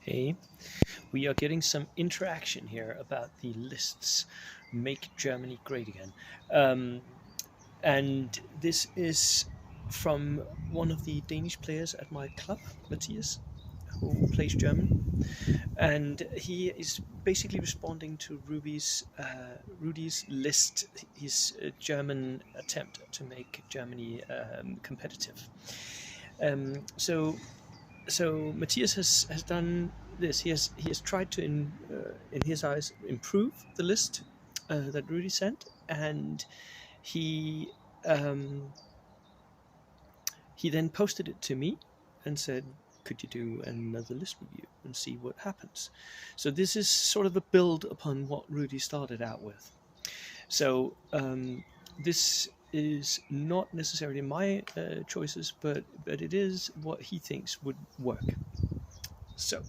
Hey, we are getting some interaction here about the lists Make Germany Great Again. Um, and this is from one of the Danish players at my club, Mathias, who plays German. And he is basically responding to Rudy's list, his German attempt to make Germany competitive. So Matthias has done this. He has tried to, in his eyes, improve the list that Rudy sent, and he um, he then posted it to me and said, "Could you do another list review and see what happens?" So this is sort of a build upon what Rudy started out with. So this is not necessarily my choices, but it is what he thinks would work. So,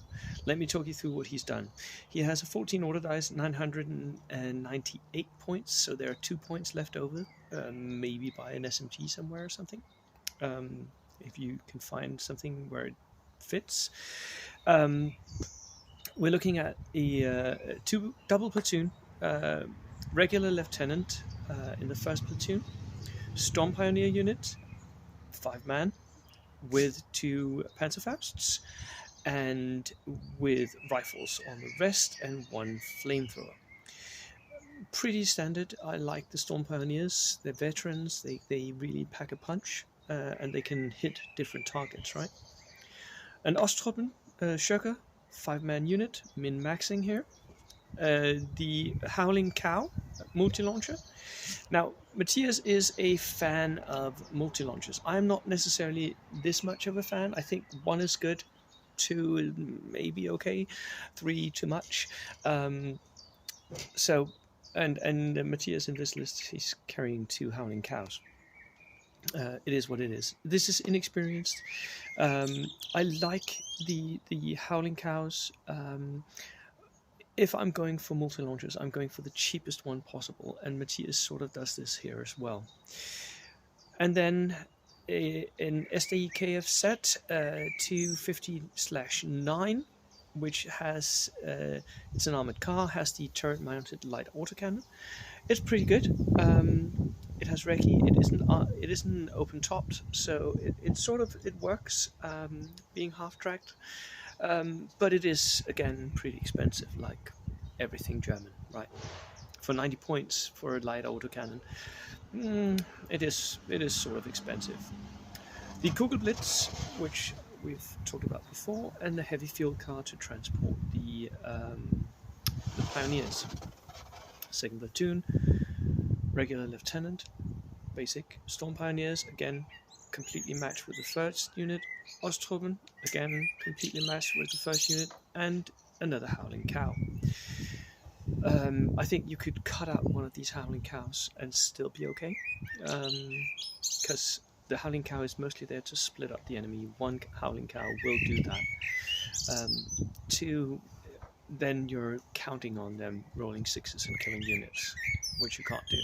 let me talk you through what he's done. He has a 14 order dice, 998 points, so there are 2 points left over, maybe by an SMT somewhere or something. If you can find something where it fits. Um, we're looking at a two double platoon, uh, regular lieutenant in the first platoon, storm pioneer unit, 5 man, with 2 Panzerfausts, and with rifles on the rest and 1 flamethrower. Pretty standard. I like the Storm Pioneers. They're veterans. They really pack a punch, and they can hit different targets, right? An Osttruppen, Shirker, 5 man unit, min-maxing here. The Howling Cow, multi-launcher. Now, Matthias is a fan of multi-launchers. I'm not necessarily this much of a fan. I think 1 is good, 2 maybe okay, 3 too much. So, and Matthias in this list, he's carrying 2 Howling Cows. It is what it is. This is inexperienced. I like the Howling Cows. If I'm going for multi launchers, I'm going for the cheapest one possible, and Matthias sort of does this here as well. And then an SDKF set 250/9, which has it's an armored car, has the turret-mounted light autocannon. It's pretty good. It has recce. It isn't open topped, so it sort of it works being half tracked. But it is again pretty expensive, like everything German, right? For 90 points for a light autocannon, it is sort of expensive. The Kugelblitz, which we've talked about before, and the heavy field car to transport the pioneers. Second platoon, regular lieutenant, basic storm pioneers, again completely matched with the first unit. Osttruppen, again completely matched with the first unit, and another Howling Cow. I think you could cut out one of these Howling Cows and still be okay, because the Howling Cow is mostly there to split up the enemy. 1 Howling Cow will do that. 2, then you're counting on them rolling 6s and killing units, which you can't do.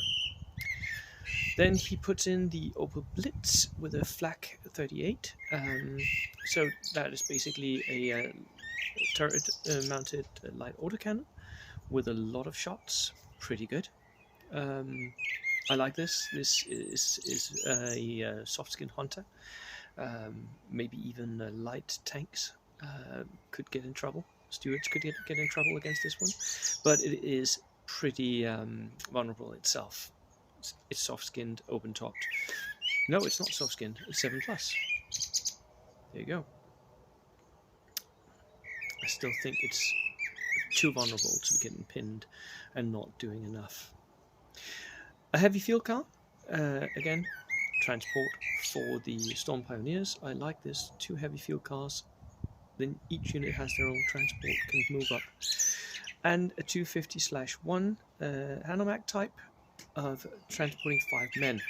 Then he puts in the Opel Blitz with a Flak 38. So that is basically a turret-mounted light autocannon with a lot of shots. Pretty good. I like this. This is a soft-skin hunter. Maybe even light tanks could get in trouble. Stewards could get in trouble against this one. But it is pretty vulnerable itself. It's soft-skinned, open-topped. No, it's not soft-skinned. It's 7+. There you go. I still think it's too vulnerable to be getting pinned and not doing enough. A heavy field car, again, transport for the Storm Pioneers. I like this. 2 heavy field cars. Then each unit has their own transport, can move up. And a 250/1 Hanomag type of transporting 5 men.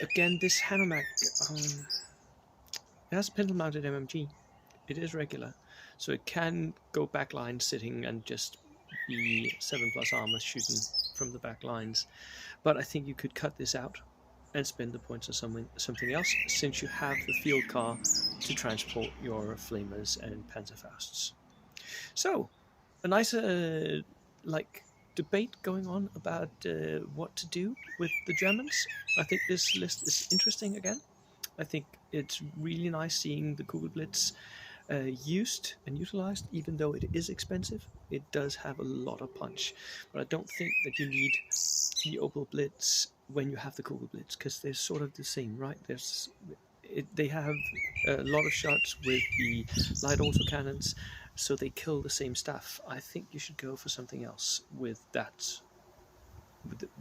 Again, this Hanomag it has a pintle-mounted MMG. It is regular, so it can go backline sitting and just be 7+ armor shooting from the back lines. But I think you could cut this out and spend the points on something else, since you have the field car to transport your flamers and panzerfausts. So, a nice like debate going on about what to do with the Germans. I think this list is interesting again. I think it's really nice seeing the Kugelblitz used and utilized, even though it is expensive. It does have a lot of punch, but I don't think that you need the Opel Blitz when you have the Kugelblitz, because they're sort of the same, right? They have a lot of shots with the light autocannons, so they kill the same stuff. I think you should go for something else with that,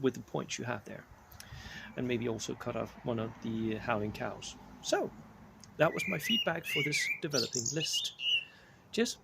with the points you have there, and maybe also cut off one of the howling cows. So that was my feedback for this developing list. Cheers.